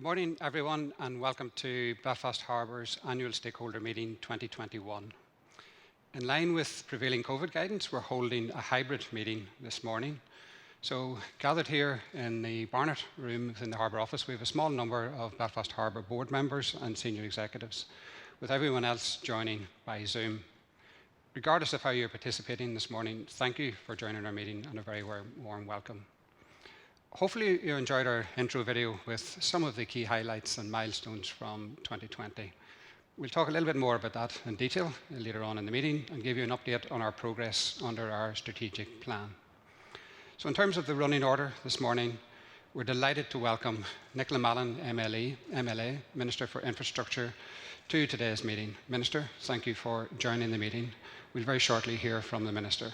Good morning, everyone, and welcome to Belfast Harbour's annual Stakeholder Meeting 2021. In line with prevailing COVID guidance, we're holding a hybrid meeting this morning. So, gathered here in the Barnett room within the Harbour office, we have a small number of Belfast Harbour board members and senior executives, with everyone else joining by Zoom. Regardless of how you're participating this morning, thank you for joining our meeting and a very warm welcome. Hopefully you enjoyed our intro video with some of the key highlights and milestones from 2020. We'll talk a little bit more about that in detail later on in the meeting and give you an update on our progress under our strategic plan. So in terms of the running order this morning, we're delighted to welcome Nicole Mallon, MLA, Minister for Infrastructure, to today's meeting. Minister, thank you for joining the meeting. We'll very shortly hear from the Minister.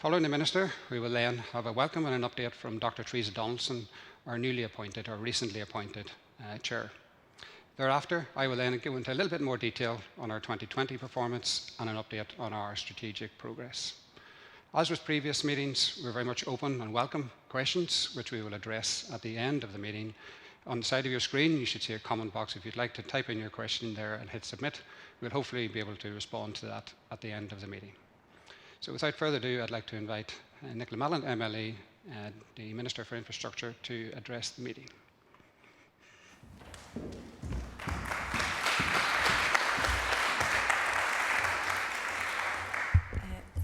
Following the Minister, we will then have a welcome and an update from Dr. Teresa Donaldson, our recently appointed Chair. Thereafter, I will then go into a little bit more detail on our 2020 performance and an update on our strategic progress. As with previous meetings, we're very much open and welcome questions, which we will address at the end of the meeting. On the side of your screen, you should see a comment box. If you'd like to type in your question there and hit submit, we'll hopefully be able to respond to that at the end of the meeting. So without further ado, I'd like to invite Nicole Mallon, MLA, the Minister for Infrastructure, to address the meeting.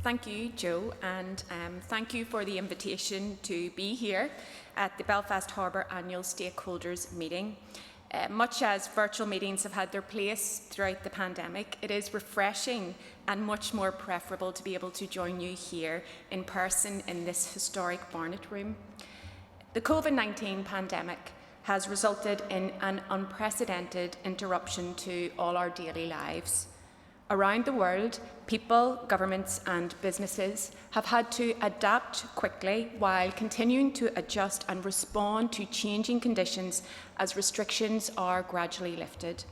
Thank you, Joe, and thank you for the invitation to be here at the Belfast Harbour Annual Stakeholders Meeting. Much as virtual meetings have had their place throughout the pandemic, it is refreshing and much more preferable to be able to join you here in person in this historic Barnett room. The COVID-19 pandemic has resulted in an unprecedented interruption to all our daily lives. Around the world, people, governments and businesses have had to adapt quickly while continuing to adjust and respond to changing conditions as restrictions are gradually lifted.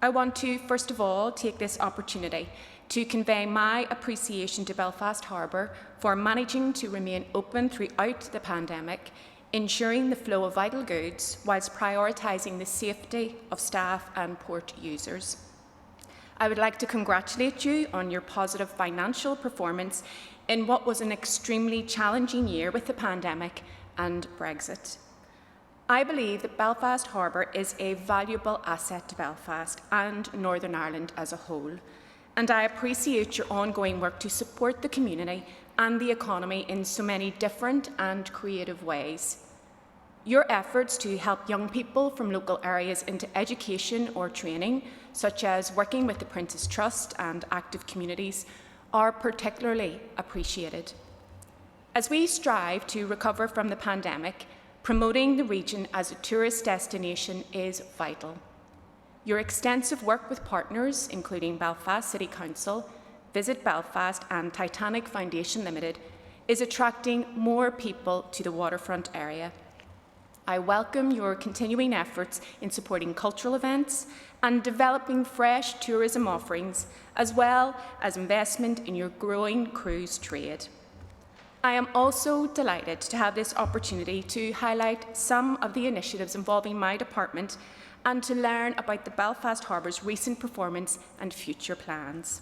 I want to, first of all, take this opportunity to convey my appreciation to Belfast Harbour for managing to remain open throughout the pandemic, ensuring the flow of vital goods whilst prioritising the safety of staff and port users. I would like to congratulate you on your positive financial performance in what was an extremely challenging year with the pandemic and Brexit. I believe that Belfast Harbour is a valuable asset to Belfast and Northern Ireland as a whole, and I appreciate your ongoing work to support the community and the economy in so many different and creative ways. Your efforts to help young people from local areas into education or training, such as working with the Prince's Trust and active communities, are particularly appreciated. As we strive to recover from the pandemic, promoting the region as a tourist destination is vital. Your extensive work with partners, including Belfast City Council, Visit Belfast and Titanic Foundation Limited, is attracting more people to the waterfront area. I welcome your continuing efforts in supporting cultural events and developing fresh tourism offerings, as well as investment in your growing cruise trade. I am also delighted to have this opportunity to highlight some of the initiatives involving my department and to learn about the Belfast Harbour's recent performance and future plans.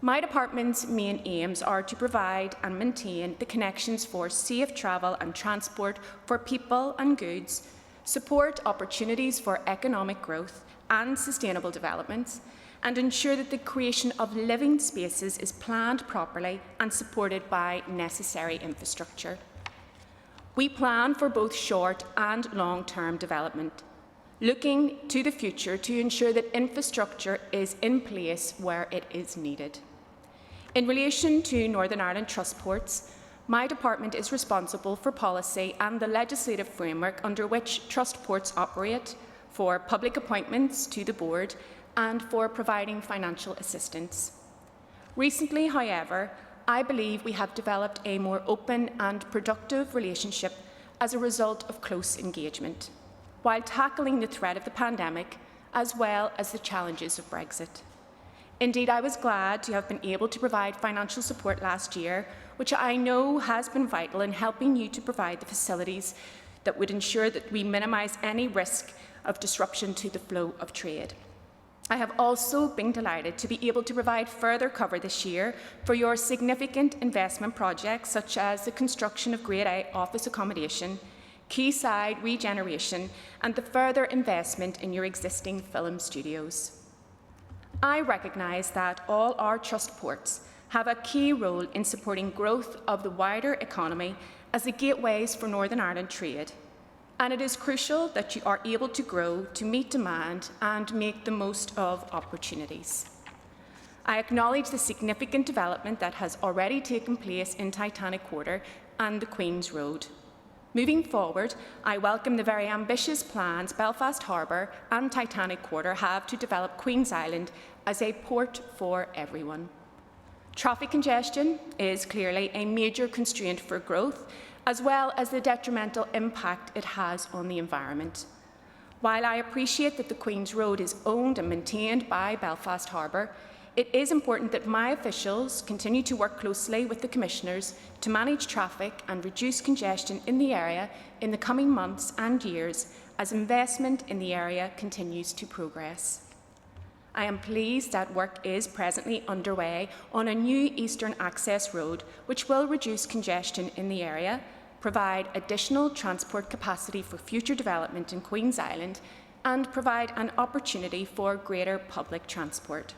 My department's main aims are to provide and maintain the connections for safe travel and transport for people and goods, support opportunities for economic growth and sustainable development, and ensure that the creation of living spaces is planned properly and supported by necessary infrastructure. We plan for both short and long-term development, looking to the future to ensure that infrastructure is in place where it is needed. In relation to Northern Ireland Trust Ports, my department is responsible for policy and the legislative framework under which trust ports operate, for public appointments to the board, and for providing financial assistance. Recently, however, I believe we have developed a more open and productive relationship as a result of close engagement, while tackling the threat of the pandemic as well as the challenges of Brexit. Indeed, I was glad to have been able to provide financial support last year, which I know has been vital in helping you to provide the facilities that would ensure that we minimise any risk of disruption to the flow of trade. I have also been delighted to be able to provide further cover this year for your significant investment projects such as the construction of Grade A office accommodation, quayside regeneration and the further investment in your existing film studios. I recognise that all our trust ports have a key role in supporting growth of the wider economy as the gateways for Northern Ireland trade, and it is crucial that you are able to grow to meet demand and make the most of opportunities. I acknowledge the significant development that has already taken place in Titanic Quarter and the Queen's Road. Moving forward, I welcome the very ambitious plans Belfast Harbour and Titanic Quarter have to develop Queen's Island as a port for everyone. Traffic congestion is clearly a major constraint for growth, as well as the detrimental impact it has on the environment. While I appreciate that the Queen's Road is owned and maintained by Belfast Harbour, it is important that my officials continue to work closely with the Commissioners to manage traffic and reduce congestion in the area in the coming months and years as investment in the area continues to progress. I am pleased that work is presently underway on a new Eastern Access Road, which will reduce congestion in the area, provide additional transport capacity for future development in Queen's Island, and provide an opportunity for greater public transport.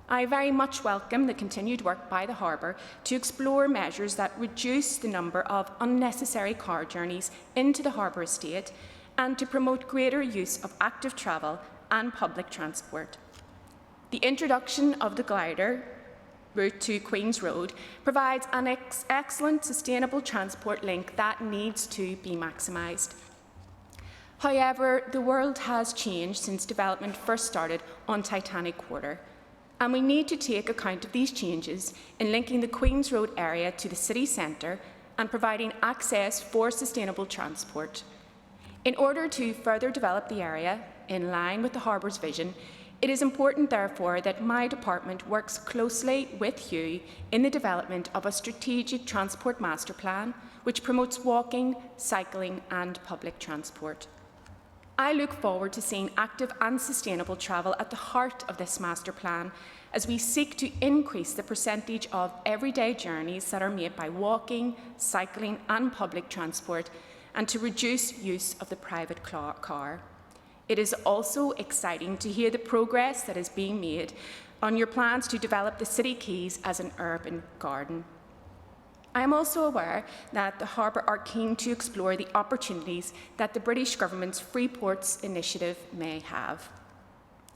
I very much welcome the continued work by the Harbour to explore measures that reduce the number of unnecessary car journeys into the Harbour estate and to promote greater use of active travel and public transport. The introduction of the glider route to Queen's Road provides an excellent sustainable transport link that needs to be maximised. However, the world has changed since development first started on Titanic Quarter, and we need to take account of these changes in linking the Queen's Road area to the city centre and providing access for sustainable transport. In order to further develop the area, in line with the Harbour's vision, it is important, therefore, that my department works closely with you in the development of a strategic transport master plan which promotes walking, cycling and public transport. I look forward to seeing active and sustainable travel at the heart of this master plan as we seek to increase the percentage of everyday journeys that are made by walking, cycling and public transport and to reduce use of the private car. It is also exciting to hear the progress that is being made on your plans to develop the City Quays as an urban garden. I am also aware that the Harbour are keen to explore the opportunities that the British Government's Free Ports initiative may have.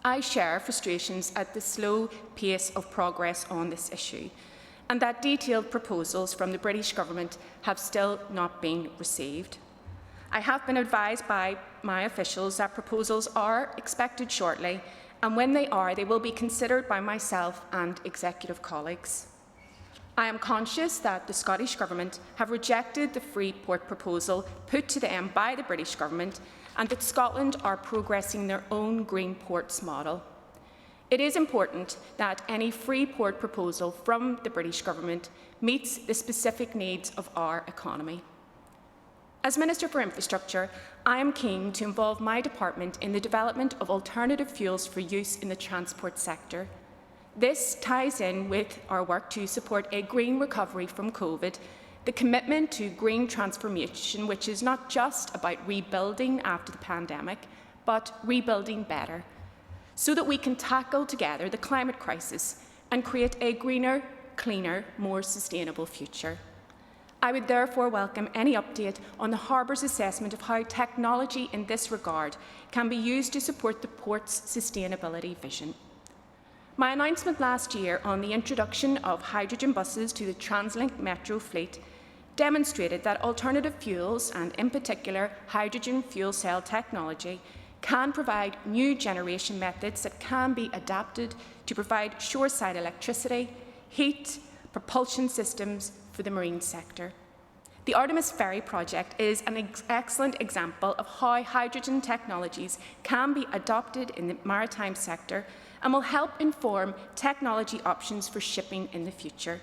I share frustrations at the slow pace of progress on this issue, and that detailed proposals from the British Government have still not been received. I have been advised by my officials that proposals are expected shortly, and when they are, they will be considered by myself and executive colleagues. I am conscious that the Scottish Government have rejected the free port proposal put to them by the British Government and that Scotland are progressing their own green ports model. It is important that any free port proposal from the British Government meets the specific needs of our economy. As Minister for Infrastructure, I am keen to involve my department in the development of alternative fuels for use in the transport sector. This ties in with our work to support a green recovery from COVID, the commitment to green transformation, which is not just about rebuilding after the pandemic, but rebuilding better, so that we can tackle together the climate crisis and create a greener, cleaner, more sustainable future. I would therefore welcome any update on the Harbour's assessment of how technology in this regard can be used to support the port's sustainability vision. My announcement last year on the introduction of hydrogen buses to the TransLink Metro fleet demonstrated that alternative fuels, and in particular hydrogen fuel cell technology, can provide new generation methods that can be adapted to provide shoreside electricity, heat, propulsion systems for the marine sector. The Artemis Ferry project is an excellent example of how hydrogen technologies can be adopted in the maritime sector and will help inform technology options for shipping in the future.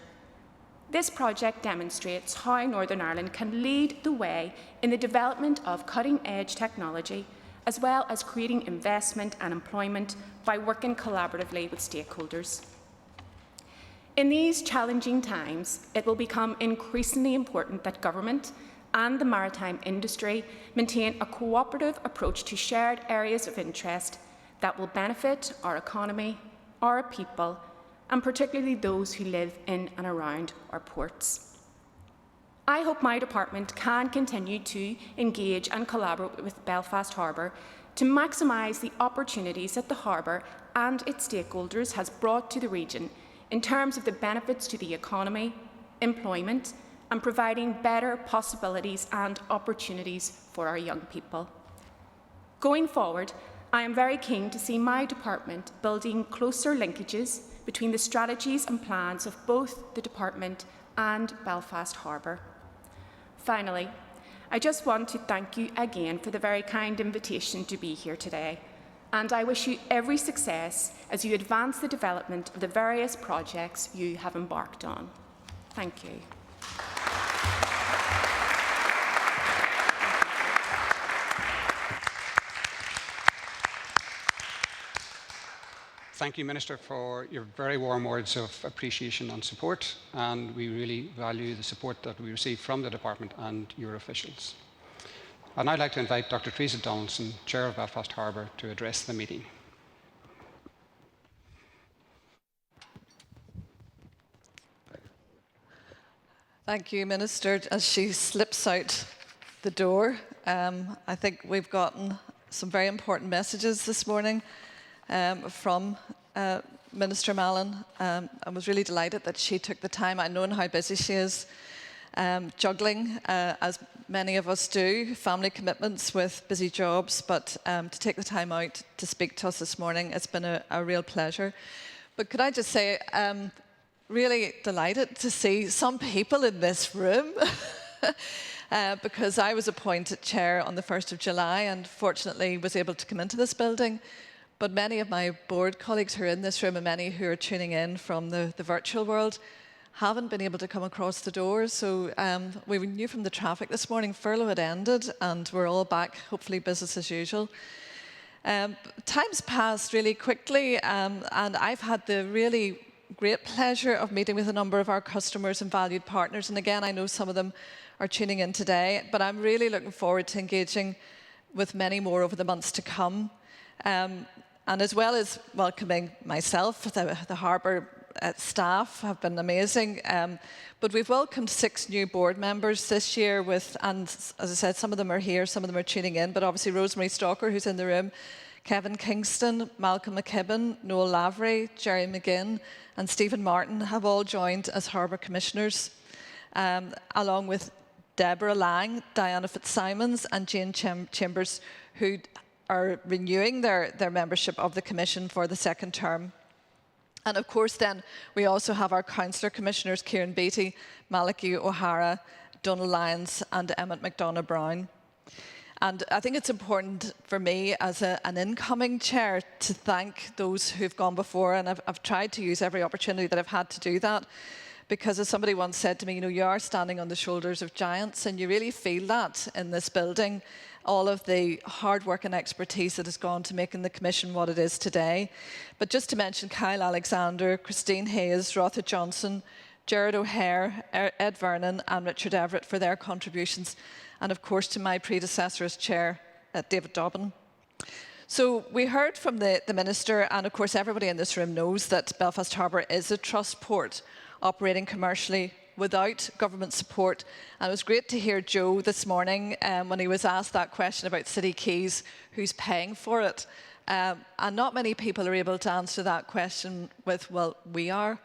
This project demonstrates how Northern Ireland can lead the way in the development of cutting-edge technology, as well as creating investment and employment by working collaboratively with stakeholders. In these challenging times, it will become increasingly important that government and the maritime industry maintain a cooperative approach to shared areas of interest that will benefit our economy, our people, and particularly those who live in and around our ports. I hope my department can continue to engage and collaborate with Belfast Harbour to maximise the opportunities that the harbour and its stakeholders has brought to the region in terms of the benefits to the economy, employment, and providing better possibilities and opportunities for our young people. Going forward, I am very keen to see my department building closer linkages between the strategies and plans of both the department and Belfast Harbour. Finally, I just want to thank you again for the very kind invitation to be here today, and I wish you every success as you advance the development of the various projects you have embarked on. Thank you. Thank you, Minister, for your very warm words of appreciation and support, and we really value the support that we receive from the Department and your officials. I'd now like to invite Dr. Teresa Donaldson, Chair of Belfast Harbour, to address the meeting. Thank you, Minister. As she slips out the door, I think we've gotten some very important messages this morning from Minister Mallon. I was really delighted that she took the time. I know how busy she is, juggling, as many of us do, family commitments with busy jobs, but to take the time out to speak to us this morning, it's been a real pleasure. But could I just say, really delighted to see some people in this room because I was appointed chair on the 1st of July and fortunately was able to come into this building. But many of my board colleagues who are in this room and many who are tuning in from the virtual world haven't been able to come across the door. So we knew from the traffic this morning furlough had ended and we're all back, hopefully business as usual. Time's passed really quickly and I've had the really great pleasure of meeting with a number of our customers and valued partners. And again, I know some of them are tuning in today, but I'm really looking forward to engaging with many more over the months to come. And as well as welcoming myself, the Harbour staff have been amazing. But we've welcomed 6 new board members this year and as I said, some of them are here, some of them are tuning in, but obviously Rosemary Stalker, who's in the room, Kevin Kingston, Malcolm McKibben, Noel Lavery, Jerry McGinn, and Stephen Martin have all joined as Harbour Commissioners, along with Deborah Lang, Diana Fitzsimons, and Jane Chambers, who are renewing their membership of the Commission for the 2nd term. And of course then, we also have our Councillor Commissioners, Kieran Beattie, Malachy O'Hara, Donal Lyons and Emmett McDonough-Brown. And I think it's important for me as an incoming chair to thank those who've gone before, and I've tried to use every opportunity that I've had to do that, because as somebody once said to me, you are standing on the shoulders of giants, and you really feel that in this building. All of the hard work and expertise that has gone to making the Commission what it is today. But just to mention Kyle Alexander, Christine Hayes, Rotha Johnson, Gerard O'Hare, Ed Vernon and Richard Everett for their contributions. And of course to my predecessor as chair, David Dobbin. So we heard from the Minister, and of course everybody in this room knows that Belfast Harbour is a trust port operating commercially without government support. And it was great to hear Joe this morning when he was asked that question about City Quays, who's paying for it. And not many people are able to answer that question with, well, we are.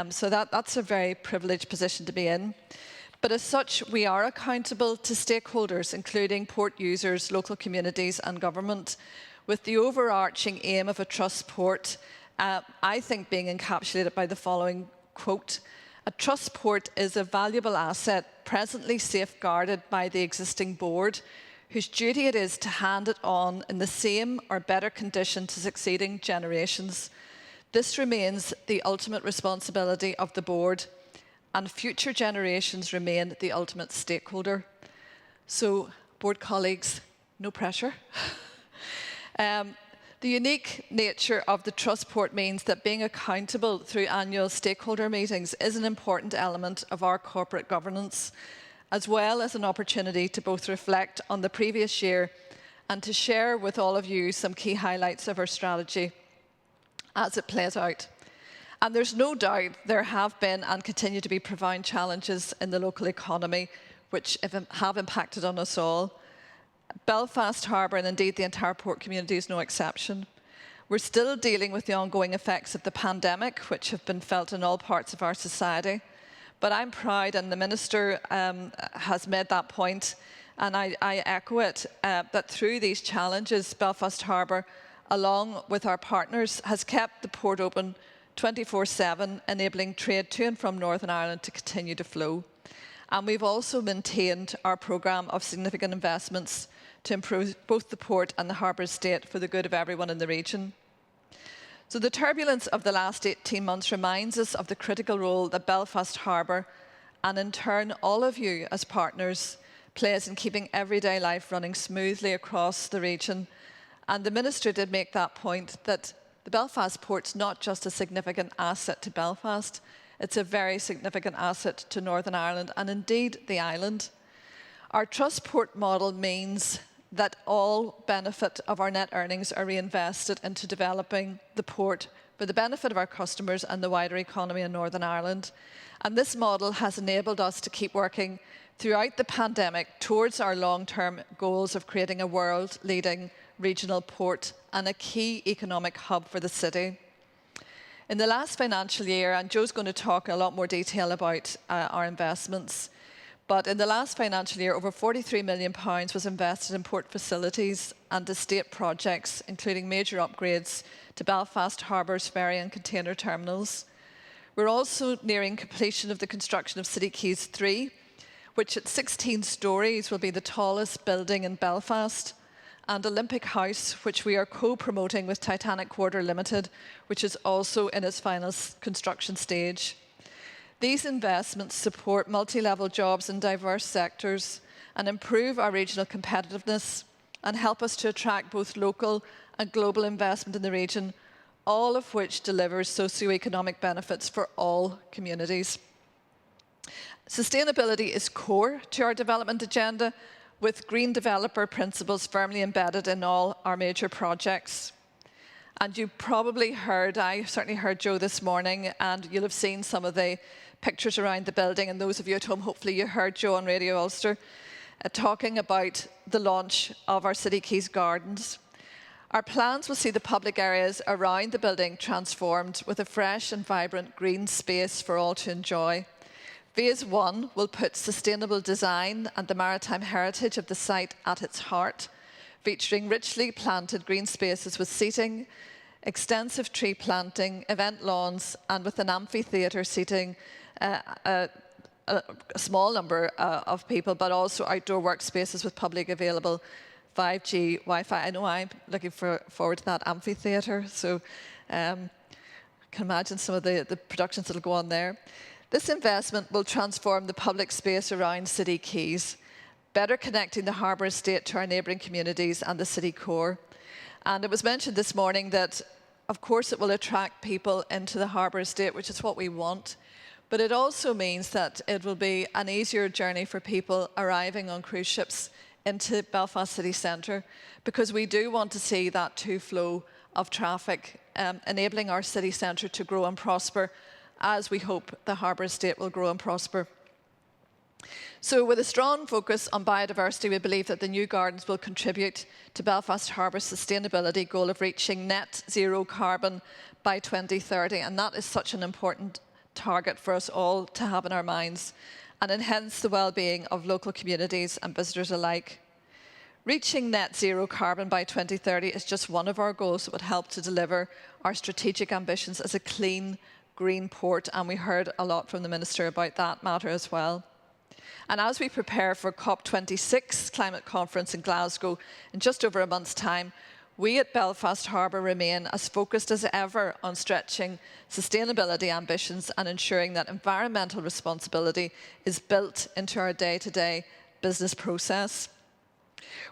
So that's a very privileged position to be in. But as such, we are accountable to stakeholders, including port users, local communities and government, with the overarching aim of a trust port, I think being encapsulated by the following quote: "A trust port is a valuable asset presently safeguarded by the existing board, whose duty it is to hand it on in the same or better condition to succeeding generations. This remains the ultimate responsibility of the board, and future generations remain the ultimate stakeholder. So, board colleagues, no pressure. The unique nature of the Trustport means that being accountable through annual stakeholder meetings is an important element of our corporate governance, as well as an opportunity to both reflect on the previous year and to share with all of you some key highlights of our strategy as it plays out. And there's no doubt there have been and continue to be profound challenges in the local economy which have impacted on us all. Belfast Harbour and indeed the entire port community is no exception. We're still dealing with the ongoing effects of the pandemic, which have been felt in all parts of our society. But I'm proud, and the Minister has made that point, and I echo it, that through these challenges, Belfast Harbour, along with our partners, has kept the port open 24/7, enabling trade to and from Northern Ireland to continue to flow. And we've also maintained our programme of significant investments to improve both the port and the harbour estate for the good of everyone in the region. So the turbulence of the last 18 months reminds us of the critical role that Belfast Harbour, and in turn all of you as partners, plays in keeping everyday life running smoothly across the region. And the Minister did make that point, that the Belfast port's not just a significant asset to Belfast, it's a very significant asset to Northern Ireland and indeed the island. Our Trustport model means that all benefit of our net earnings are reinvested into developing the port for the benefit of our customers and the wider economy in Northern Ireland. And this model has enabled us to keep working throughout the pandemic towards our long-term goals of creating a world-leading regional port and a key economic hub for the city. In the last financial year, and Joe's going to talk a lot more detail about our investments, but in the last financial year, over £43 million was invested in port facilities and estate projects, including major upgrades to Belfast Harbour's ferry and container terminals. We're also nearing completion of the construction of City Quays 3, which at 16 stories will be the tallest building in Belfast, and Olympic House, which we are co-promoting with Titanic Quarter Limited, which is also in its final construction stage. These investments support multi-level jobs in diverse sectors and improve our regional competitiveness and help us to attract both local and global investment in the region, all of which delivers socio-economic benefits for all communities. Sustainability is core to our development agenda, with green developer principles firmly embedded in all our major projects. And you probably heard, I certainly heard Joe this morning, and you'll have seen some of the pictures around the building, and those of you at home, hopefully you heard Joe on Radio Ulster talking about the launch of our City Quays Gardens. Our plans will see the public areas around the building transformed with a fresh and vibrant green space for all to enjoy. Phase 1 will put sustainable design and the maritime heritage of the site at its heart, featuring richly planted green spaces with seating, extensive tree planting, event lawns, and with an amphitheatre seating a small number of people, but also outdoor workspaces with public available 5G Wi-Fi. I know I'm looking forward to that amphitheatre, so I can imagine some of the productions that will go on there. This investment will transform the public space around City Quays, better connecting the harbour estate to our neighbouring communities and the city core. And it was mentioned this morning that, of course, it will attract people into the harbour estate, which is what we want. But it also means that it will be an easier journey for people arriving on cruise ships into Belfast city centre, because we do want to see that flow of traffic, enabling our city centre to grow and prosper, as we hope the harbour estate will grow and prosper. So with a strong focus on biodiversity, we believe that the new gardens will contribute to Belfast Harbour's sustainability goal of reaching net zero carbon by 2030, and that is such an important target for us all to have in our minds, and enhance the well-being of local communities and visitors alike. Reaching net zero carbon by 2030 is just one of our goals that would help to deliver our strategic ambitions as a clean, green port, and we heard a lot from the Minister about that matter as well. And as we prepare for COP26 climate conference in Glasgow in just over a month's time, we at Belfast Harbour remain as focused as ever on stretching sustainability ambitions and ensuring that environmental responsibility is built into our day-to-day business process.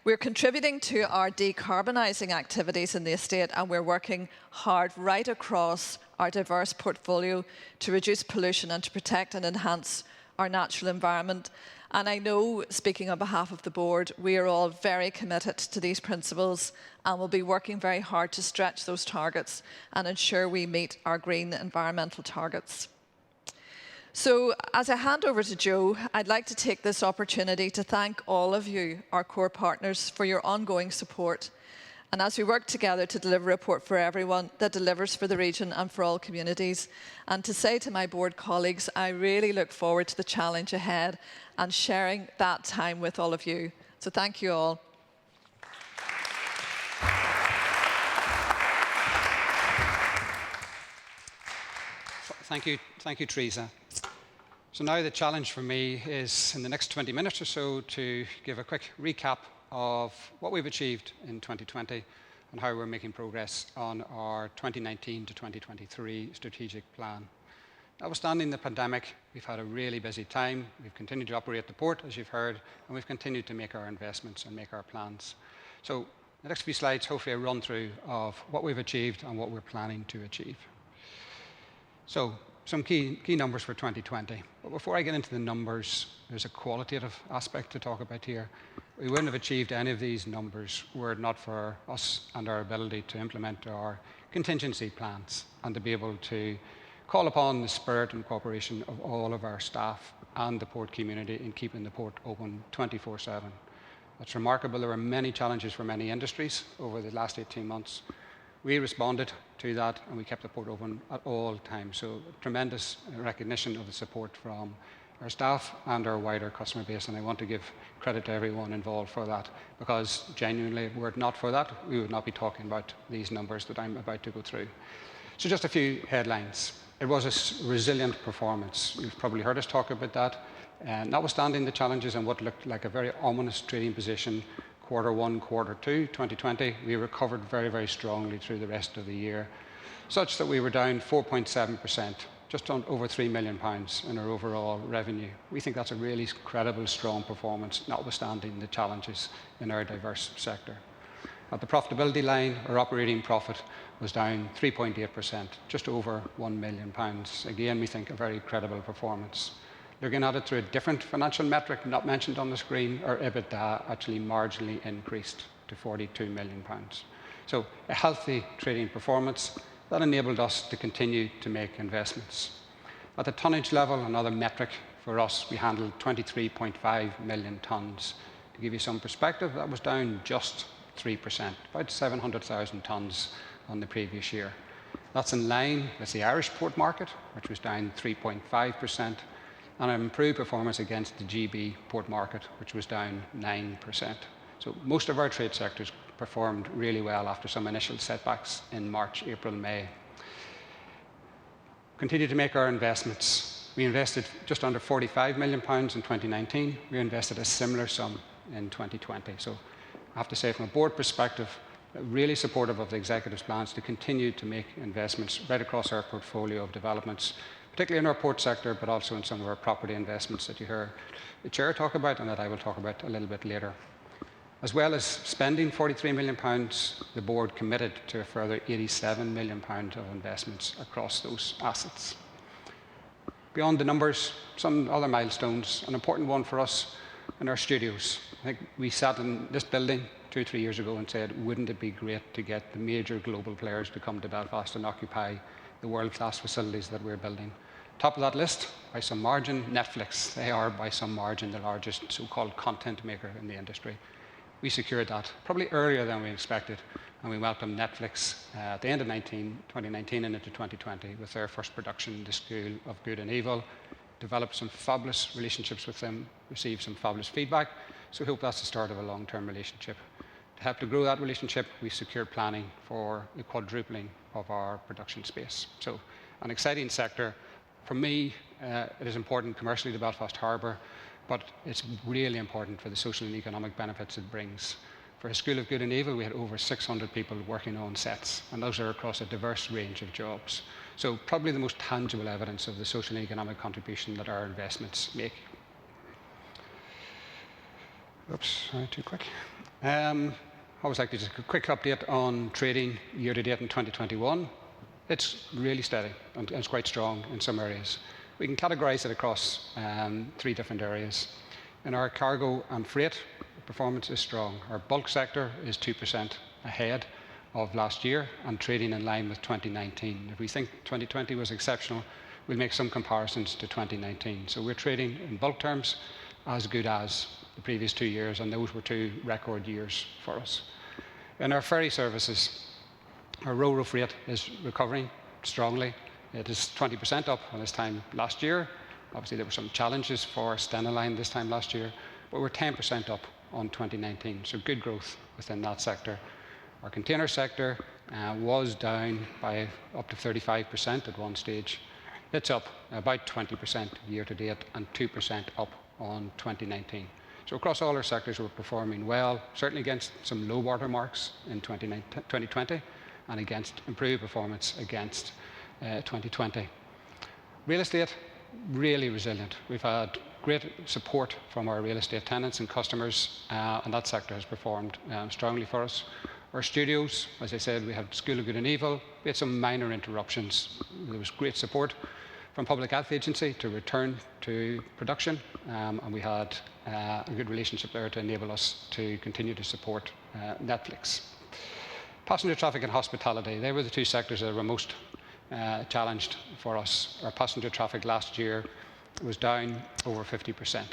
We're contributing to our decarbonising activities in the estate, and we're working hard right across our diverse portfolio to reduce pollution and to protect and enhance our natural environment. And I know, speaking on behalf of the board, we are all very committed to these principles and will be working very hard to stretch those targets and ensure we meet our green environmental targets. So, as I hand over to Joe, I'd like to take this opportunity to thank all of you, our core partners, for your ongoing support. And as we work together to deliver a report for everyone that delivers for the region and for all communities, and to say to my board colleagues, I really look forward to the challenge ahead and sharing that time with all of you. So thank you all. Thank you, Teresa. So now the challenge for me is in the next 20 minutes or so to give a quick recap of what we've achieved in 2020 and how we're making progress on our 2019 to 2023 strategic plan. Notwithstanding the pandemic, we've had a really busy time. We've continued to operate the port, as you've heard, and we've continued to make our investments and make our plans. So the next few slides, hopefully a run through of what we've achieved and what we're planning to achieve. So some key numbers for 2020. But before I get into the numbers, there's a qualitative aspect to talk about here. We wouldn't have achieved any of these numbers were it not for us and our ability to implement our contingency plans and to be able to call upon the spirit and cooperation of all of our staff and the port community in keeping the port open 24/7. That's remarkable. There were many challenges for many industries over the last 18 months. We responded to that and we kept the port open at all times. So tremendous recognition of the support from our staff and our wider customer base, and I want to give credit to everyone involved for that, because genuinely, were it not for that, we would not be talking about these numbers that I'm about to go through. So just a few headlines. It was a resilient performance. You've probably heard us talk about that. Notwithstanding the challenges and what looked like a very ominous trading position, Q1, Q2, 2020, we recovered very, very strongly through the rest of the year, such that we were down 4.7%, just on over £3 million in our overall revenue. We think that's a really credible, strong performance, notwithstanding the challenges in our diverse sector. At the profitability line, our operating profit was down 3.8%, just over £1 million. Again, we think a very credible performance. Looking at it through a different financial metric not mentioned on the screen, our EBITDA actually marginally increased to £42 million. So a healthy trading performance that enabled us to continue to make investments. At the tonnage level, another metric for us, we handled 23.5 million tonnes. To give you some perspective, that was down just 3%, about 700,000 tonnes on the previous year. That's in line with the Irish port market, which was down 3.5%, and an improved performance against the GB port market, which was down 9%. So most of our trade sectors performed really well after some initial setbacks in March, April, May. Continued to make our investments. We invested just under £45 million in 2019. We invested a similar sum in 2020. So I have to say, from a board perspective, really supportive of the executive's plans to continue to make investments right across our portfolio of developments, particularly in our port sector, but also in some of our property investments that you heard the Chair talk about and that I will talk about a little bit later. As well as spending £43 million, the board committed to a further £87 million of investments across those assets. Beyond the numbers, some other milestones. An important one for us in our studios. I think we sat in this building 2 or 3 years ago and said, wouldn't it be great to get the major global players to come to Belfast and occupy the world-class facilities that we're building. Top of that list, by some margin, Netflix. They are, by some margin, the largest so-called content maker in the industry. We secured that probably earlier than we expected, and we welcomed Netflix at the end of 2019 and into 2020 with their first production, The School of Good and Evil. Developed some fabulous relationships with them, received some fabulous feedback, so we hope that's the start of a long-term relationship. To help to grow that relationship, we secured planning for the quadrupling of our production space. So an exciting sector. For me, it is important commercially to Belfast Harbour, but it's really important for the social and economic benefits it brings For a School of Good and Evil, we had over 600 people working on sets, and those are across a diverse range of jobs. So probably the most tangible evidence of the social and economic contribution that our investments make. Oops, sorry, too quick. I always like to just a quick update on trading year to date in 2021. It's really steady and it's quite strong in some areas. We can categorise it across 3 different areas. In our cargo and freight, performance is strong. Our bulk sector is 2% ahead of last year and trading in line with 2019. If we think 2020 was exceptional, we'll make some comparisons to 2019. So we're trading in bulk terms as good as the previous 2 years, and those were 2 record years for us. In our ferry services, our ro-ro freight is recovering strongly. It is 20% up on this time last year. Obviously, there were some challenges for Stena Line this time last year, but we're 10% up on 2019, so good growth within that sector. Our container sector was down by up to 35% at one stage. It's up about 20% year to date and 2% up on 2019. So across all our sectors, we're performing well, certainly against some low water marks in 2020 and against improved performance against 2020. Real estate, really resilient. We've had great support from our real estate tenants and customers, and that sector has performed strongly for us. Our studios, as I said, we had School of Good and Evil. We had some minor interruptions. There was great support from Public Health Agency to return to production, and we had a good relationship there to enable us to continue to support Netflix. Passenger traffic and hospitality, they were the 2 sectors that were most challenged for us. Our passenger traffic last year was down over 50%.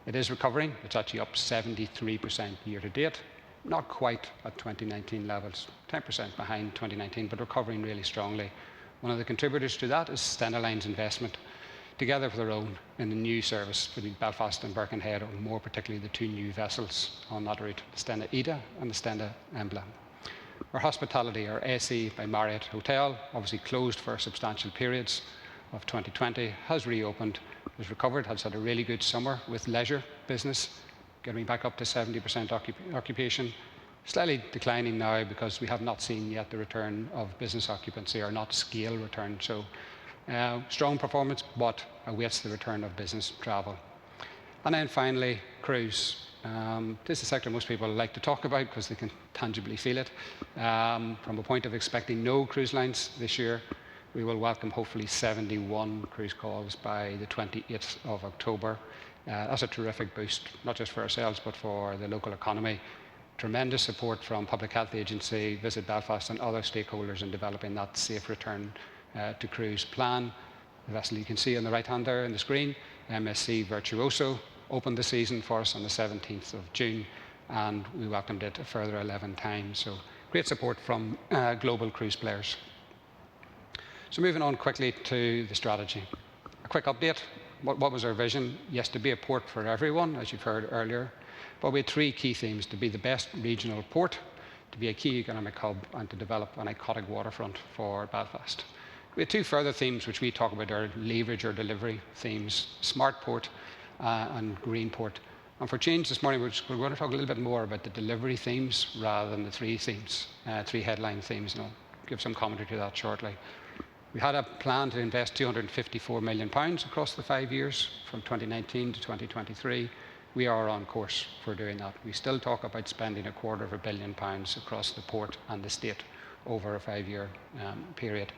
It is recovering. It's actually up 73% year to date. Not quite at 2019 levels, 10% behind 2019, but recovering really strongly. One of the contributors to that is Stena Line's investment, together with their own, in the new service for the Belfast and Birkenhead, or more particularly the 2 new vessels on that route, the Stena Ida and the Stena Embla. Our hospitality, our SE by Marriott Hotel, obviously closed for substantial periods of 2020, has reopened, has recovered, has had a really good summer with leisure business, getting back up to 70% occupation. Slightly declining now because we have not seen yet the return of business occupancy, or not scale return. So strong performance, but awaits the return of business travel. And then finally, cruise. This is a sector most people like to talk about because they can tangibly feel it. From a point of expecting no cruise lines this year, we will welcome hopefully 71 cruise calls by the 28th of October. That's a terrific boost, not just for ourselves, but for the local economy. Tremendous support from Public Health Agency, Visit Belfast and other stakeholders in developing that safe return to cruise plan. The vessel you can see on the right hand there on the screen, MSC Virtuoso, opened the season for us on the 17th of June, and we welcomed it a further 11 times. So great support from global cruise players. So moving on quickly to the strategy. A quick update. What was our vision? Yes, to be a port for everyone, as you've heard earlier. But we had 3 key themes: to be the best regional port, to be a key economic hub, and to develop an iconic waterfront for Belfast. We had 2 further themes which we talk about, our leverage or delivery themes: smart port and green port. And for change this morning, we're going to talk a little bit more about the delivery themes rather than the 3 themes, 3 headline themes, and I'll give some commentary to that shortly. We had a plan to invest £254 million across the 5 years from 2019 to 2023. We are on course for doing that. We still talk about spending £250 million across the port and the state over a 5-year period.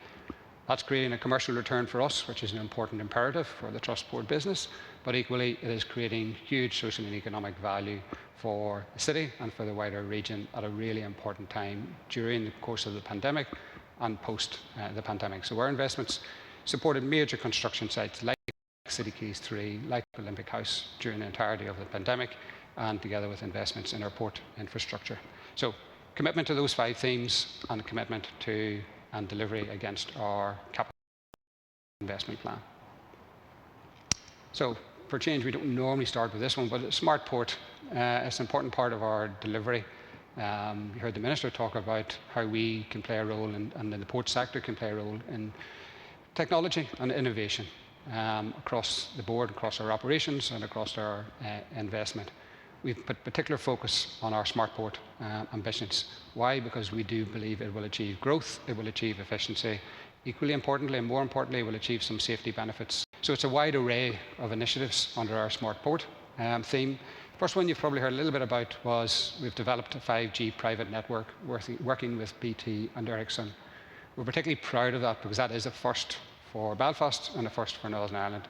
That's creating a commercial return for us, which is an important imperative for the trust port business, but equally it is creating huge social and economic value for the city and for the wider region at a really important time during the course of the pandemic and post the pandemic. So our investments supported major construction sites like City Quays 3, like Olympic House during the entirety of the pandemic, and together with investments in our port infrastructure. So commitment to those 5 themes and a commitment to and delivery against our capital investment plan. So for change, we don't normally start with this one, but a smart port is an important part of our delivery. You heard the Minister talk about how we can play a role and the port sector can play a role in technology and innovation across the board, across our operations and across our investment. we've put particular focus on our smart port ambitions. Why? Because we do believe it will achieve growth, it will achieve efficiency. Equally importantly, and more importantly, it will achieve some safety benefits. So it's a wide array of initiatives under our smart port theme. First one you've probably heard a little bit about was we've developed a 5G private network working with BT and Ericsson. We're particularly proud of that because that is a first for Belfast and a first for Northern Ireland.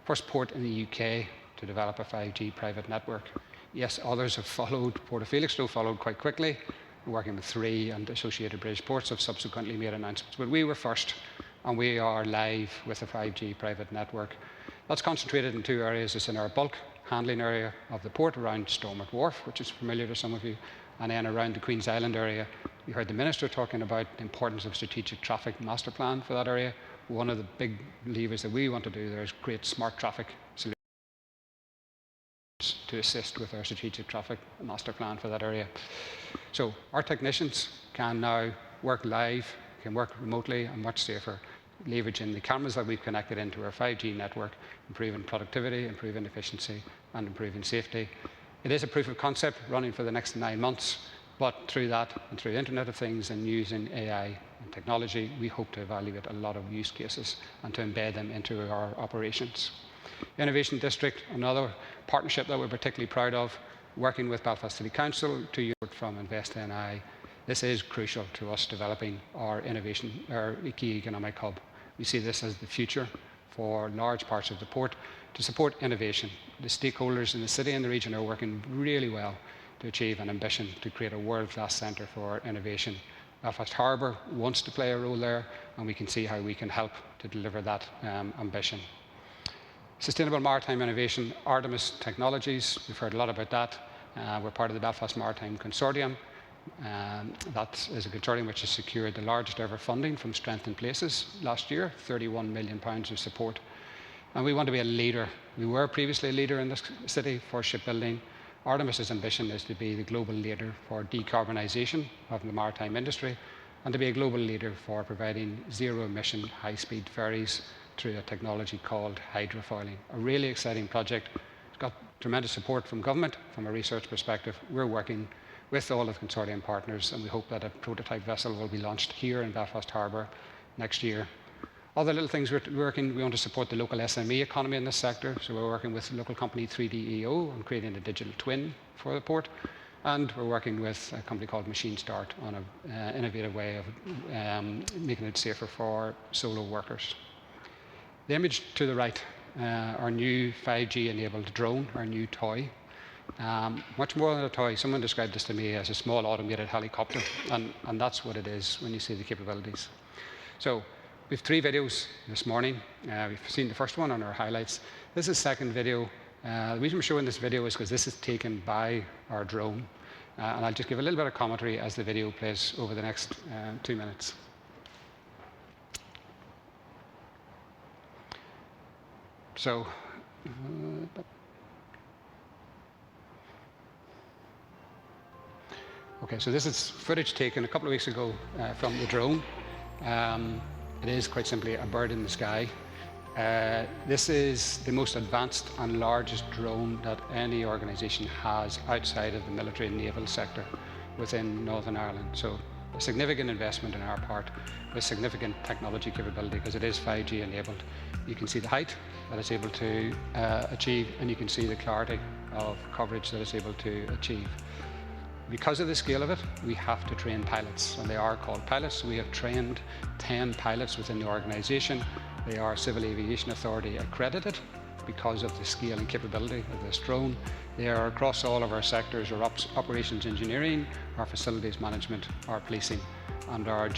First port in the UK to develop a 5G private network. Yes, others have followed. Port of Felixstowe followed quite quickly. We're working with 3, and Associated British Ports have subsequently made announcements. But we were first, and we are live with a 5G private network. That's concentrated in 2 areas. It's in our bulk handling area of the port around Stormont Wharf, which is familiar to some of you, and then around the Queen's Island area. You heard the Minister talking about the importance of strategic traffic master plan for that area. One of the big levers that we want to do there is create smart traffic solutions to assist with our strategic traffic master plan for that area. So our technicians can now work live, can work remotely and much safer, leveraging the cameras that we've connected into our 5G network, improving productivity, improving efficiency and improving safety. It is a proof of concept running for the next 9 months, but through that and through the Internet of Things and using AI and technology, we hope to evaluate a lot of use cases and to embed them into our operations. Innovation District, another partnership that we're particularly proud of, working with Belfast City Council to use it from InvestNI. This is crucial to us developing our innovation, our key economic hub. We see this as the future for large parts of the port to support innovation. The stakeholders in the city and the region are working really well to achieve an ambition to create a world-class centre for innovation. Belfast Harbour wants to play a role there, and we can see how we can help to deliver that ambition. Sustainable Maritime Innovation, Artemis Technologies, we've heard a lot about that. We're part of the Belfast Maritime Consortium. That is a consortium which has secured the largest ever funding from Strength in Places last year, £31 million of support. And we want to be a leader. We were previously a leader in this city for shipbuilding. Artemis's ambition is to be the global leader for decarbonisation of the maritime industry and to be a global leader for providing zero-emission high-speed ferries through a technology called hydrofoiling. A really exciting project. It's got tremendous support from government from a research perspective. We're working with all of the consortium partners, and we hope that a prototype vessel will be launched here in Belfast Harbour next year. Other little things we're working, we want to support the local SME economy in this sector, so we're working with the local company 3DEO on creating a digital twin for the port, and we're working with a company called Machine Start on an innovative way of making it safer for solo workers. The image to the right, our new 5G-enabled drone, our new toy. Much more than a toy. Someone described this to me as a small automated helicopter, and that's what it is when you see the capabilities. So we have 3 videos this morning. We've seen the first one on our highlights. This is the second video. The reason we're showing this video is because this is taken by our drone, and I'll just give a little bit of commentary as the video plays over the next 2 minutes. So, okay, so this is footage taken a couple of weeks ago from the drone. It is quite simply a bird in the sky. This is the most advanced and largest drone that any organisation has outside of the military and naval sector within Northern Ireland. So a significant investment on our part with significant technology capability because it is 5G enabled. You can see the height that it's able to achieve, and you can see the clarity of coverage that it's able to achieve. Because of the scale of it, we have to train pilots, and they are called pilots. We have trained 10 pilots within the organisation. They are Civil Aviation Authority accredited because of the scale and capability of this drone. They are across all of our sectors, our operations engineering, our facilities management, our policing, and our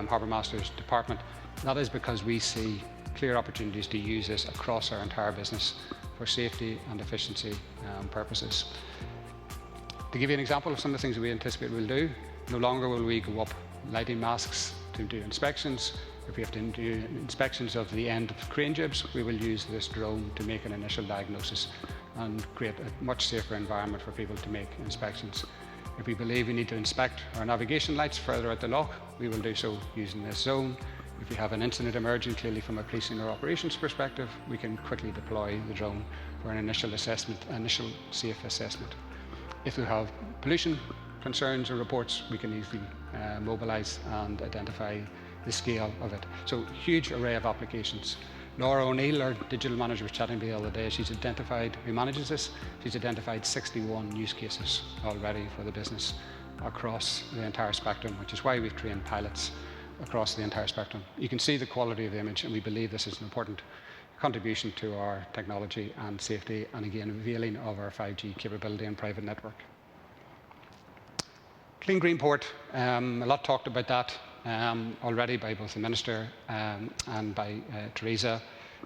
Harbour Masters department. That is because we see clear opportunities to use this across our entire business for safety and efficiency purposes. To give you an example of some of the things that we anticipate we'll do, no longer will we go up lighting masks to do inspections. If we have to do inspections of the end of crane jibs, we will use this drone to make an initial diagnosis and create a much safer environment for people to make inspections. If we believe we need to inspect our navigation lights further out the loch, we will do so using this zone. If we have an incident emerging, clearly from a policing or operations perspective, we can quickly deploy the drone for an initial assessment, initial safe assessment. If we have pollution concerns or reports, we can easily mobilise and identify the scale of it. So huge array of applications. Laura O'Neill, our digital manager, was chatting to me the other day. She's identified, who manages this, she's identified 61 use cases already for the business across the entire spectrum, which is why we've trained pilots across the entire spectrum. You can see the quality of the image, and we believe this is an important contribution to our technology and safety, and again, availing of our 5G capability and private network. Clean Green Port, a lot talked about that already by both the Minister and by Theresa.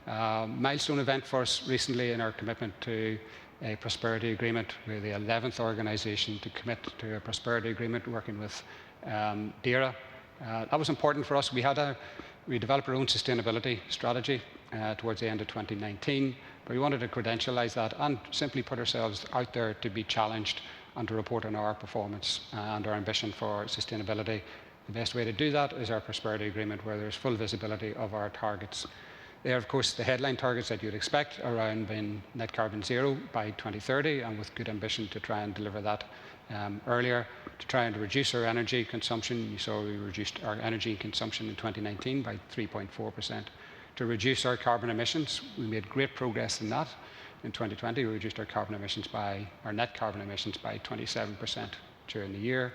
Milestone event for us recently in our commitment to a prosperity agreement. We're the 11th organisation to commit to a prosperity agreement working with DERA. That was important for us. We developed our own sustainability strategy towards the end of 2019, but we wanted to credentialise that and simply put ourselves out there to be challenged and to report on our performance and our ambition for sustainability. The best way to do that is our prosperity agreement, where there's full visibility of our targets. They are, of course, the headline targets that you'd expect around being net carbon zero by 2030, and with good ambition to try and deliver that earlier, to try and reduce our energy consumption. You saw we reduced our energy consumption in 2019 by 3.4%. To reduce our carbon emissions, we made great progress in that. In 2020, we reduced our net carbon emissions by 27% during the year.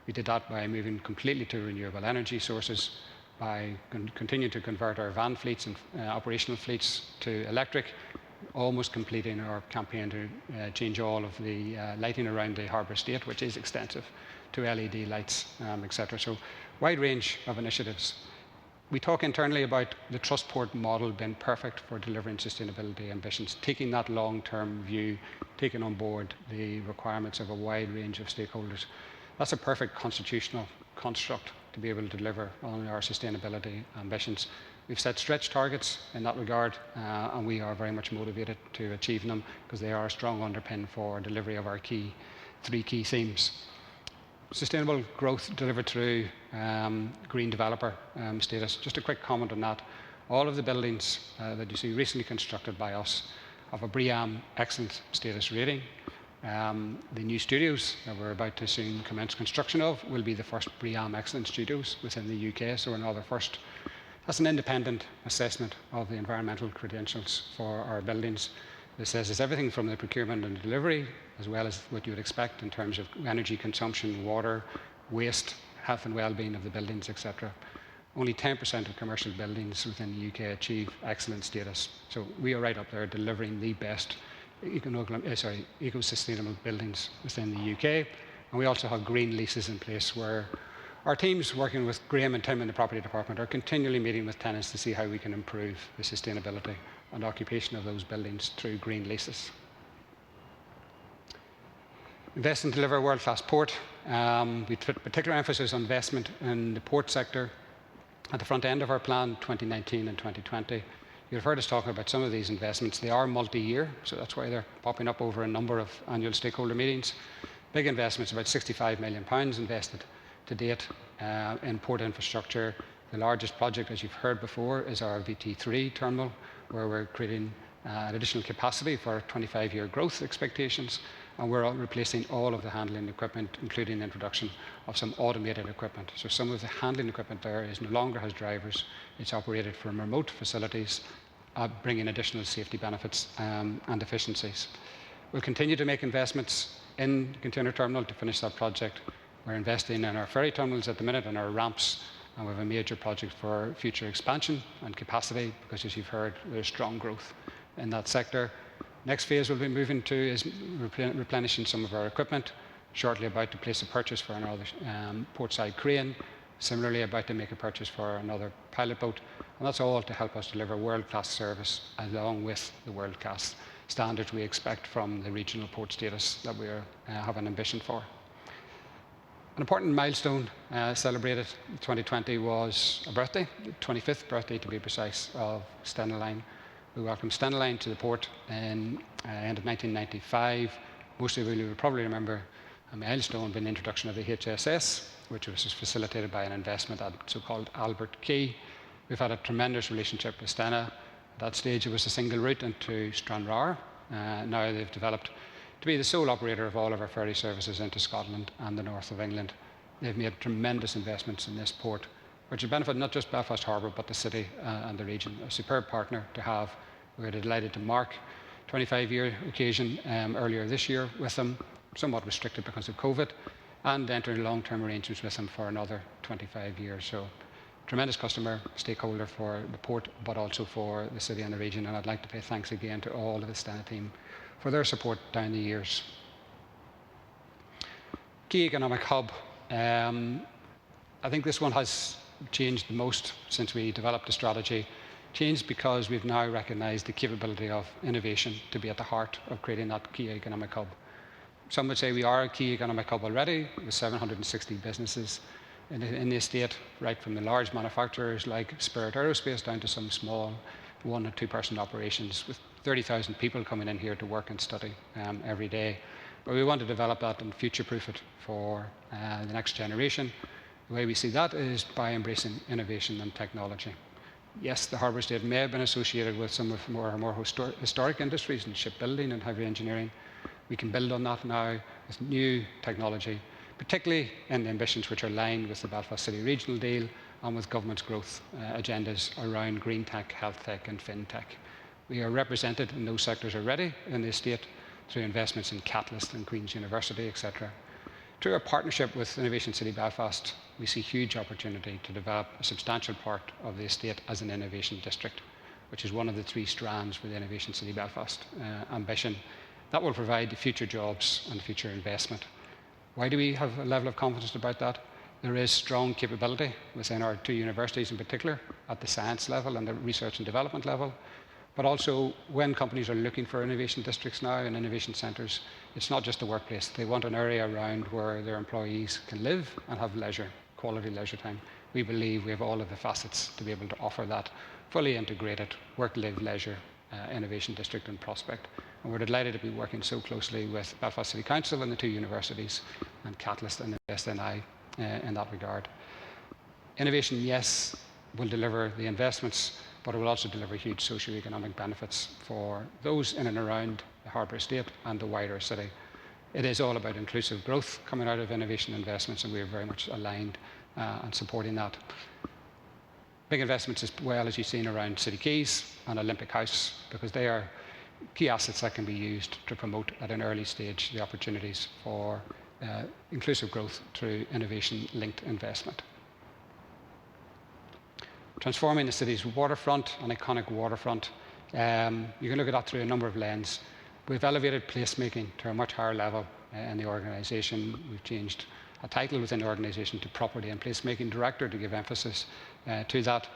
We did that by moving completely to renewable energy sources, by continuing to convert our van fleets and operational fleets to electric, almost completing our campaign to change all of the lighting around the harbour estate, which is extensive, to LED lights, etc. So, wide range of initiatives. We talk internally about the Trustport model being perfect for delivering sustainability ambitions, taking that long-term view, taking on board the requirements of a wide range of stakeholders. That's a perfect constitutional construct to be able to deliver on our sustainability ambitions. We've set stretch targets in that regard, and we are very much motivated to achieve them because they are a strong underpin for delivery of our three key themes. Sustainable growth delivered through green developer status. Just a quick comment on that. All of the buildings that you see recently constructed by us have a BREEAM Excellent status rating. The new studios that we're about to soon commence construction of will be the first BREEAM Excellent studios within the UK, so we're now the first. That's an independent assessment of the environmental credentials for our buildings. This says it's everything from the procurement and delivery, as well as what you would expect in terms of energy consumption, water, waste, health and well-being of the buildings, etc. Only 10% of commercial buildings within the UK achieve excellent status. So we are right up there delivering the best eco-sustainable buildings within the UK. And we also have green leases in place where our teams, working with Graham and Tim in the property department, are continually meeting with tenants to see how we can improve the sustainability and occupation of those buildings through green leases. Invest and deliver a world-class port. We put particular emphasis on investment in the port sector at the front end of our plan, 2019 and 2020. You've heard us talking about some of these investments. They are multi-year, so that's why they're popping up over a number of annual stakeholder meetings. Big investments, about £65 million invested to date in port infrastructure. The largest project, as you've heard before, is our VT3 terminal, where we're creating additional capacity for 25-year growth expectations, and we're replacing all of the handling equipment, including the introduction of some automated equipment. So some of the handling equipment there no longer has drivers. It's operated from remote facilities, bringing additional safety benefits and efficiencies. We'll continue to make investments in the container terminal to finish that project. We're investing in our ferry terminals at the minute and our ramps, and we have a major project for future expansion and capacity because, as you've heard, there's strong growth in that sector. Next phase we'll be moving to is replenishing some of our equipment. Shortly about to place a purchase for another portside crane. Similarly about to make a purchase for another pilot boat. And that's all to help us deliver world-class service along with the world-class standards we expect from the regional port status that we have an ambition for. An important milestone celebrated in 2020 was a birthday, the 25th birthday to be precise, of Stena Line. We welcomed Stena Line to the port in the end of 1995. Most of you will probably remember a milestone being the introduction of the HSS, which was facilitated by an investment at so-called Albert Quay. We've had a tremendous relationship with Stena. At that stage, it was a single route into Stranraer. Now they've developed to be the sole operator of all of our ferry services into Scotland and the north of England. They've made tremendous investments in this port, which will benefit not just Belfast Harbour, but the city and the region. A superb partner to have. We're delighted to mark 25-year occasion earlier this year with them, somewhat restricted because of COVID, and entering long-term arrangements with them for another 25 years. So, tremendous customer, stakeholder for the port, but also for the city and the region. And I'd like to pay thanks again to all of the Stena team for their support down the years. Key economic hub. I think this one has changed the most since we developed the strategy. Changed because we've now recognised the capability of innovation to be at the heart of creating that key economic hub. Some would say we are a key economic hub already, with 760 businesses in the estate, right from the large manufacturers like Spirit Aerospace down to some small 1- and 2-person operations with 30,000 people coming in here to work and study every day. But we want to develop that and future-proof it for the next generation. The way we see that is by embracing innovation and technology. Yes, the harbour estate may have been associated with some of our more historic industries in shipbuilding and heavy engineering. We can build on that now with new technology, particularly in the ambitions which are aligned with the Belfast City Regional Deal and with government's growth agendas around green tech, health tech and fintech. We are represented in those sectors already in the estate through investments in Catalyst and Queen's University, etc. Through our partnership with Innovation City Belfast, we see huge opportunity to develop a substantial part of the estate as an innovation district, which is one of the 3 strands for the Innovation City Belfast ambition. That will provide the future jobs and future investment. Why do we have a level of confidence about that? There is strong capability within our 2 universities in particular, at the science level and the research and development level. But also, when companies are looking for innovation districts now and innovation centres, it's not just a workplace. They want an area around where their employees can live and have leisure, quality leisure time. We believe we have all of the facets to be able to offer that fully integrated work, live, leisure innovation district and prospect. And we're delighted to be working so closely with Belfast City Council and the 2 universities and Catalyst and SNI in that regard. Innovation, yes, will deliver the investments, but it will also deliver huge socio-economic benefits for those in and around the harbour estate and the wider city. It is all about inclusive growth coming out of innovation investments, and we are very much aligned and supporting that. Big investments as well, as you've seen, around City Quays and Olympic House, because they are key assets that can be used to promote at an early stage the opportunities for inclusive growth through innovation-linked investment. Transforming the city's waterfront, an iconic waterfront. You can look at that through a number of lenses. We've elevated placemaking to a much higher level in the organisation. We've changed a title within the organisation to Property and Placemaking Director to give emphasis to that.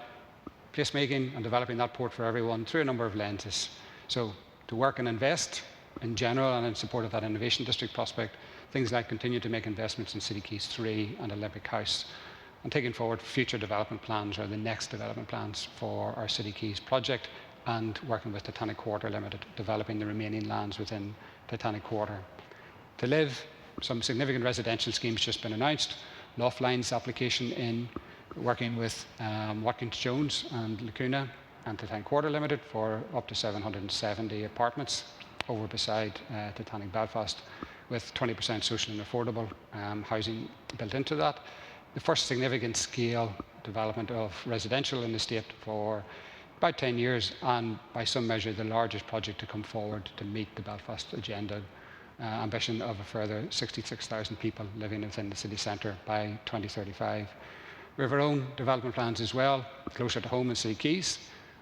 Placemaking and developing that port for everyone through a number of lenses. So to work and invest in general and in support of that innovation district prospect, things like continue to make investments in City Quays 3 and Olympic House, and taking forward future development plans or the next development plans for our City Quays project, and working with Titanic Quarter Limited, developing the remaining lands within Titanic Quarter. To live, some significant residential schemes just been announced. Loftlines application in, working with Watkins Jones and Lacuna and Titanic Quarter Limited for up to 770 apartments over beside Titanic Belfast, with 20% social and affordable housing built into that. The first significant scale development of residential in the state for about 10 years, and by some measure the largest project to come forward to meet the Belfast agenda ambition of a further 66,000 people living within the city centre by 2035. We have our own development plans as well, closer to home in City Quays,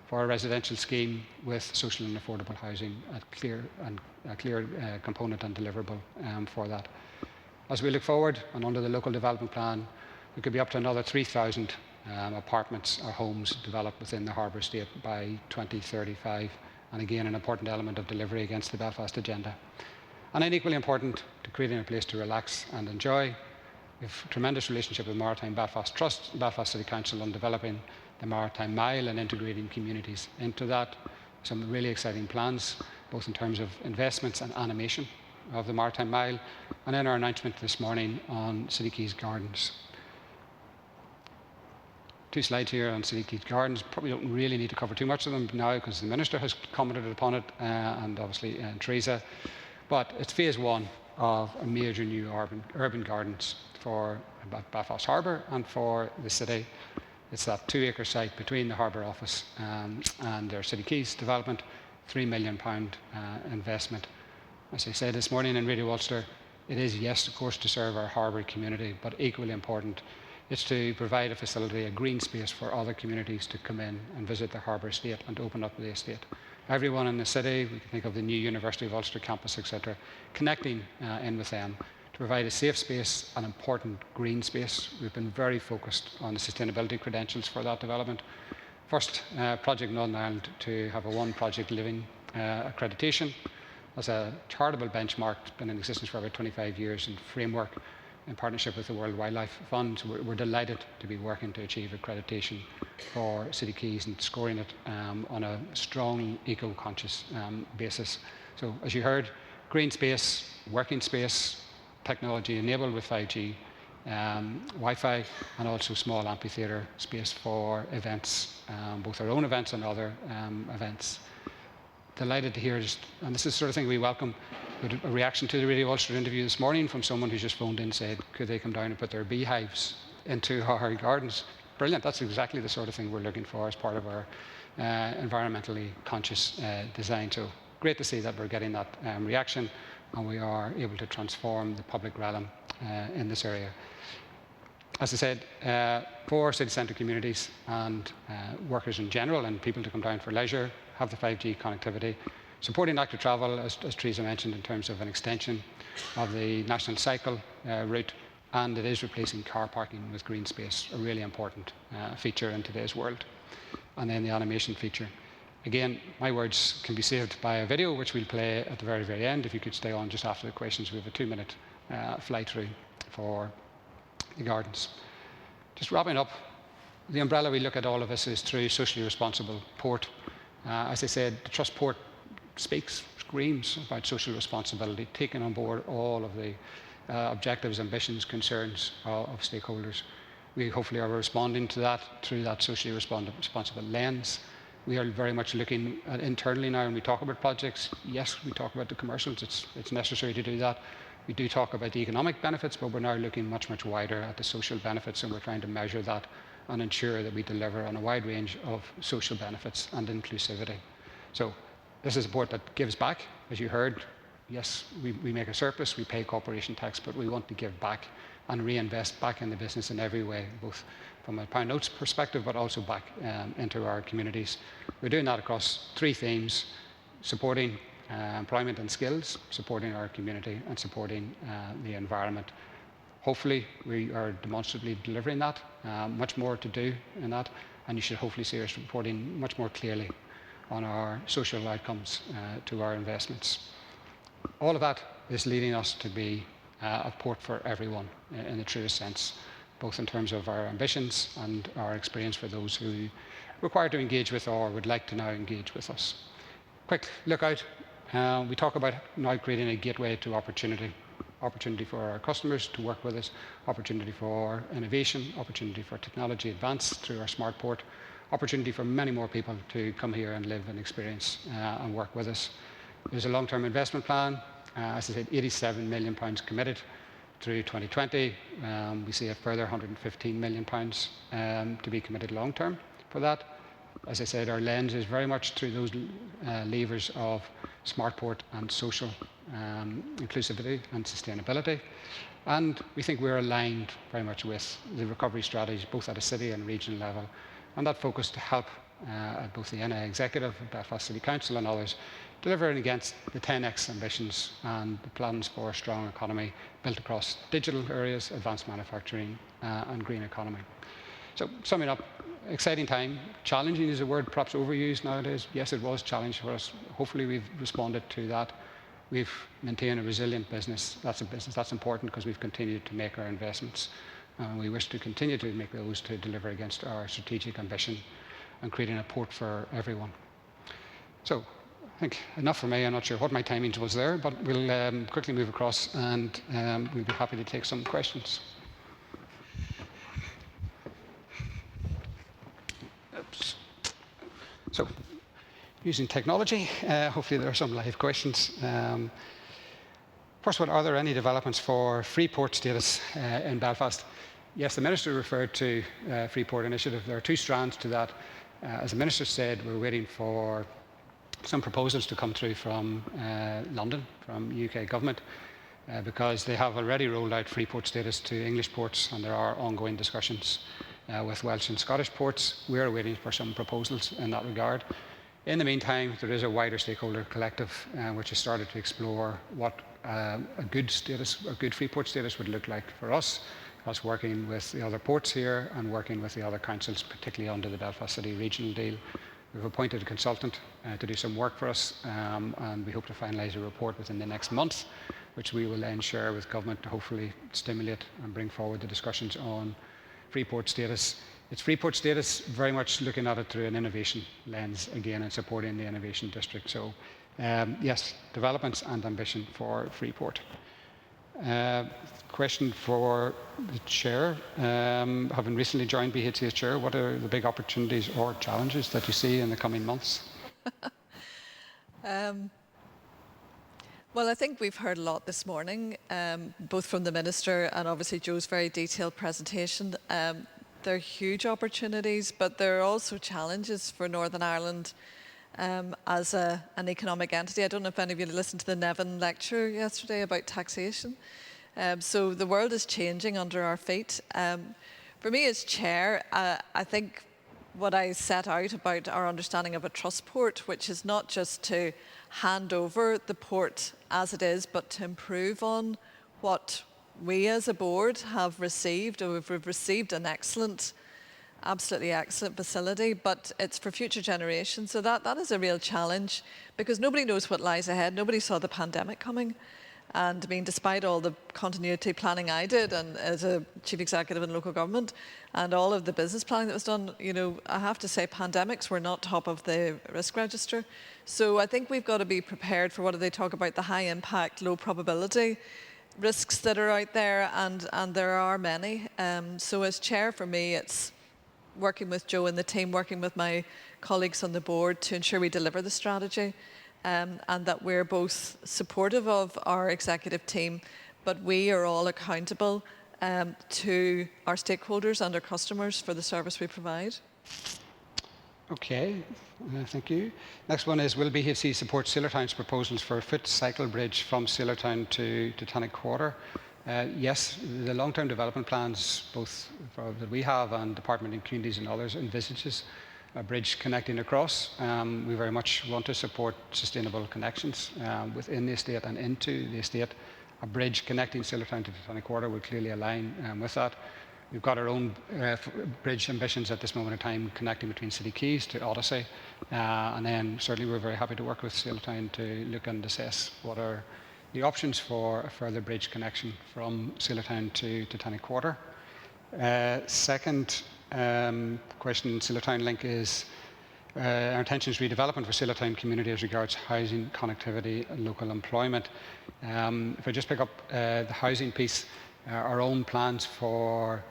for a residential scheme with social and affordable housing, a clear component and deliverable for that. As we look forward, and under the local development plan, there could be up to another 3,000 apartments or homes developed within the harbour estate by 2035, and again an important element of delivery against the Belfast agenda. And then equally important, to creating a place to relax and enjoy. We have a tremendous relationship with Maritime Belfast Trust, Belfast City Council, on developing the Maritime Mile and integrating communities into that. Some really exciting plans, both in terms of investments and animation of the Maritime Mile, and then our announcement this morning on City Quays Gardens. two slides here on City Keys Gardens. Probably don't really need to cover too much of them now because the Minister has commented upon it, and obviously Teresa. But it's phase one of a major new urban gardens for Belfast Harbour and for the city. It's that 2-acre site between the Harbour Office and their City Keys development, £3 million investment. As I said this morning in Radio Ulster, it is, yes, of course, to serve our harbour community, but equally important, it's to provide a facility, a green space for other communities to come in and visit the harbour estate and to open up the estate. Everyone in the city, we can think of the new University of Ulster campus, etc., connecting in with them to provide a safe space, an important green space. We've been very focused on the sustainability credentials for that development. First project in Northern Ireland to have a One Project Living accreditation. As a charitable benchmark, it's been in existence for about 25 years and framework in partnership with the World Wildlife Fund. We're delighted to be working to achieve accreditation for City Keys and scoring it on a strong eco-conscious basis. So as you heard, green space, working space, technology enabled with 5G, Wi-Fi, and also small amphitheatre space for events, both our own events and other events. Delighted to hear, and this is the sort of thing we welcome, a reaction to the Radio Ulster interview this morning from someone who just phoned in and said, could they come down and put their beehives into our gardens? Brilliant, that's exactly the sort of thing we're looking for as part of our environmentally conscious design. So great to see that we're getting that reaction and we are able to transform the public realm in this area. As I said, for city centre communities and workers in general and people to come down for leisure, have the 5G connectivity, supporting active travel, as Teresa mentioned, in terms of an extension of the national cycle route, and it is replacing car parking with green space, a really important feature in today's world. And then the animation feature. Again, my words can be saved by a video, which we'll play at the very, very end. If you could stay on just after the questions, we have a 2-minute flight through for the gardens. Just wrapping up, the umbrella we look at all of this is through socially responsible port. As I said, the Trust Port screams about social responsibility, taking on board all of the objectives, ambitions, concerns of stakeholders. We hopefully are responding to that through that socially responsible lens. We are very much looking at internally now, and we talk about projects. Yes, we talk about the commercials. It's necessary to do that. We do talk about the economic benefits, but we're now looking much, much wider at the social benefits, and we're trying to measure that and ensure that we deliver on a wide range of social benefits and inclusivity. So this is a port that gives back, as you heard. Yes, we make a surplus, we pay corporation tax, but we want to give back and reinvest back in the business in every way, both from a pound notes perspective, but also back into our communities. We're doing that across 3 themes: supporting employment and skills, supporting our community, and supporting the environment. Hopefully, we are demonstrably delivering that. Much more to do in that, and you should hopefully see us reporting much more clearly on our social outcomes to our investments. All of that is leading us to be a port for everyone in the truest sense, both in terms of our ambitions and our experience for those who require to engage with or would like to now engage with us. Quick look out. We talk about now creating a gateway to opportunity. Opportunity for our customers to work with us, opportunity for innovation, opportunity for technology advance through our smart port, opportunity for many more people to come here and live and experience and work with us. There's a long-term investment plan. As I said, £87 million committed through 2020. We see a further £115 million to be committed long-term for that. As I said, our lens is very much through those levers of smart port and social inclusivity and sustainability. And we think we're aligned very much with the recovery strategies, both at a city and regional level, and that focus to help both the NI Executive, Belfast City Council and others delivering against the 10X ambitions and the plans for a strong economy built across digital areas, advanced manufacturing and green economy. So summing up, exciting time. Challenging is a word perhaps overused nowadays. Yes, it was challenging for us. Hopefully we've responded to that. We've maintained a resilient business. That's a business that's important because we've continued to make our investments. We wish to continue to make those to deliver against our strategic ambition and creating a port for everyone. So I think enough for me. I'm not sure what my timing was there, but we'll quickly move across and we'll be happy to take some questions. Oops. So, using technology, hopefully there are some live questions. First one, are there any developments for free port status in Belfast? Yes, the Minister referred to Free Port Initiative. There are two strands to that. As the Minister said, we're waiting for some proposals to come through from London, from UK government, because they have already rolled out free port status to English ports, and there are ongoing discussions with Welsh and Scottish ports. We're waiting for some proposals in that regard. In the meantime, there is a wider stakeholder collective which has started to explore what a good status, a good free port status would look like for us working with the other ports here and working with the other councils, particularly under the Belfast City Regional Deal. We've appointed a consultant to do some work for us, and we hope to finalise a report within the next month, which we will then share with government to hopefully stimulate and bring forward the discussions on free port status. It's free port status, very much looking at it through an innovation lens again and supporting the innovation district. So yes, developments and ambition for free port. Question for the Chair. Having recently joined BHC as Chair, what are the big opportunities or challenges that you see in the coming months? Well, I think we've heard a lot this morning, both from the Minister and obviously Joe's very detailed presentation. There are huge opportunities, but there are also challenges for Northern Ireland as an economic entity. I don't know if any of you listened to the Nevin lecture yesterday about taxation. So the world is changing under our feet. For me as Chair, I think what I set out about our understanding of a trust port, which is not just to hand over the port as it is, but to improve on what we as a board have received. We've received an absolutely excellent facility, but it's for future generations. So that is a real challenge because nobody knows what lies ahead. Nobody saw the pandemic coming. And I mean, despite all the continuity planning I did and as a chief executive in local government and all of the business planning that was done, you know, I have to say pandemics were not top of the risk register. So I think we've got to be prepared for what do they talk about, the high impact, low probability risks that are out there, and there are many. So as Chair, for me, it's working with Joe and the team, working with my colleagues on the board to ensure we deliver the strategy. And that we're both supportive of our executive team, but we are all accountable to our stakeholders and our customers for the service we provide. Okay, thank you. Next one is, will BHC support Silvertown's proposals for a foot cycle bridge from Silvertown to Titanic Quarter? Yes, the long-term development plans, both that we have and Department of Communities and others, envisages a bridge connecting across. We very much want to support sustainable connections within the estate and into the estate. A bridge connecting Silvertown to Titanic Quarter would clearly align with that. We've got our own bridge ambitions at this moment in time, connecting between City Quays to Odyssey. And then certainly we're very happy to work with Silvertown to look and assess what are the options for a further bridge connection from Silvertown to Titanic Quarter. Second question, Silvertown Link is our intentions redevelopment for Silvertown community as regards housing, connectivity and local employment. If I just pick up the housing piece, our own plans for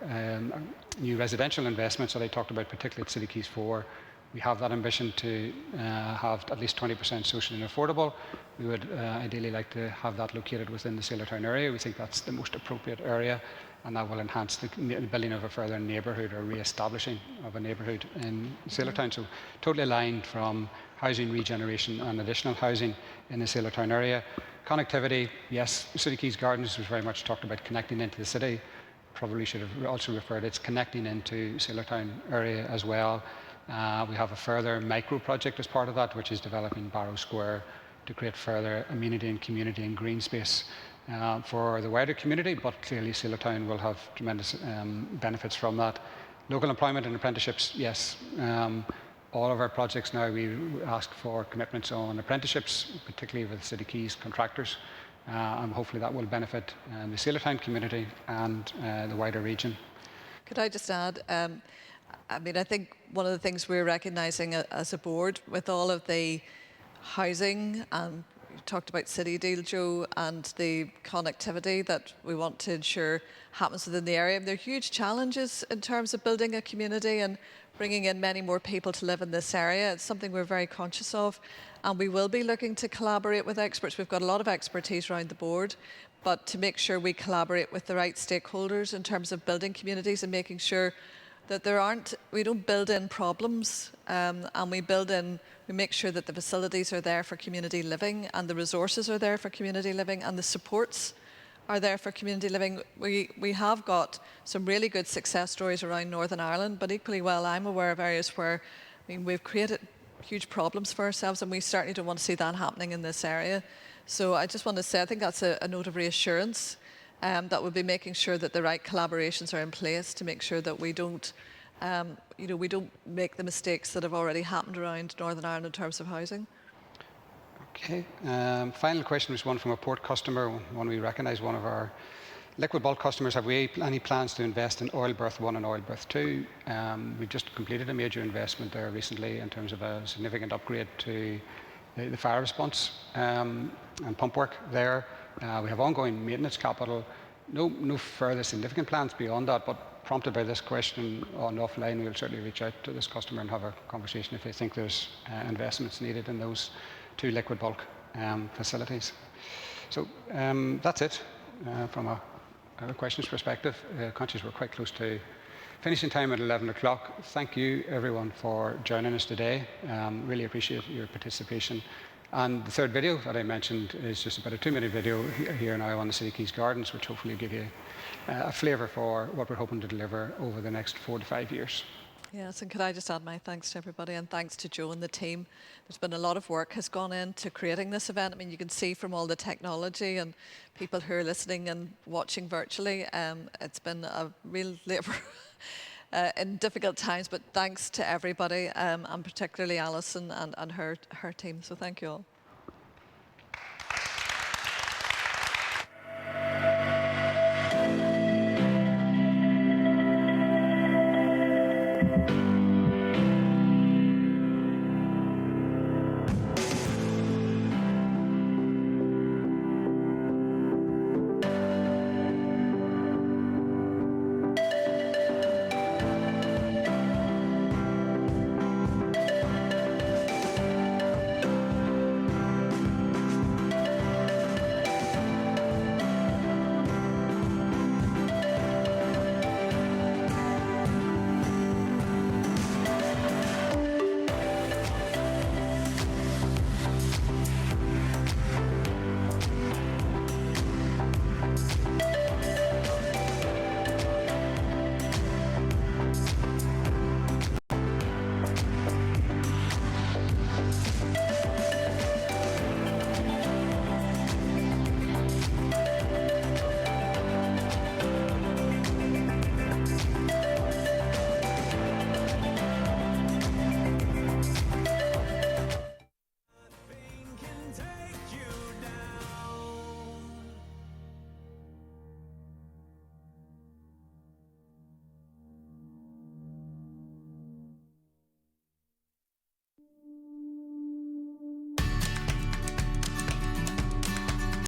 new residential investments that I talked about, particularly at City Quays 4, we have that ambition to have at least 20% socially and affordable. We would ideally like to have that located within the Silvertown area. We think that's the most appropriate area, and that will enhance the building of a further neighbourhood or re-establishing of a neighbourhood in Silvertown. So totally aligned from housing regeneration and additional housing in the Silvertown area. Connectivity, yes, City Quays Gardens was very much talked about connecting into the city. Probably should have also referred it's connecting into Silvertown area as well. We have a further micro project as part of that, which is developing Barrow Square to create further amenity and community and green space for the wider community, but clearly Silvertown will have tremendous benefits from that. Local employment and apprenticeships, yes. All of our projects now, we ask for commitments on apprenticeships, particularly with City Quays contractors, and hopefully that will benefit the Silvertown community and the wider region. Could I just add, I mean, I think one of the things we're recognising as a board with all of the housing, and you talked about City Deal, Joe, and the connectivity that we want to ensure happens within the area. There are huge challenges in terms of building a community, and bringing in many more people to live in this area. It's something we're very conscious of, and we will be looking to collaborate with experts. We've got a lot of expertise around the board, but to make sure we collaborate with the right stakeholders in terms of building communities and making sure that we don't build in problems, and we make sure that the facilities are there for community living, and the resources are there for community living, and the supports are there for community living. We have got some really good success stories around Northern Ireland, but equally well I'm aware of areas where we've created huge problems for ourselves, and we certainly don't want to see that happening in this area. So I just want to say I think that's a note of reassurance, that we'll be making sure that the right collaborations are in place to make sure that we don't make the mistakes that have already happened around Northern Ireland in terms of housing. Okay. Final question was one from a port customer, one we recognise, one of our liquid bulk customers. Have we any plans to invest in oil berth 1 and oil berth 2? We've just completed a major investment there recently in terms of a significant upgrade to the fire response and pump work there. We have ongoing maintenance capital. No further significant plans beyond that, but prompted by this question on offline, we'll certainly reach out to this customer and have a conversation if they think there's investments needed in those 2 liquid bulk facilities. So that's it from a questions perspective. Conscious we're quite close to finishing time at 11 o'clock. Thank you everyone for joining us today. Really appreciate your participation. And the third video that I mentioned is just about a 2-minute video here now on the City Quays Gardens, which hopefully will give you a flavour for what we're hoping to deliver over the next 4 to 5 years. Yes, and could I just add my thanks to everybody, and thanks to Joe and the team. There's been a lot of work has gone into creating this event. I mean, you can see from all the technology and people who are listening and watching virtually, it's been a real labour in difficult times, but thanks to everybody, and particularly Alison and her team. So thank you all.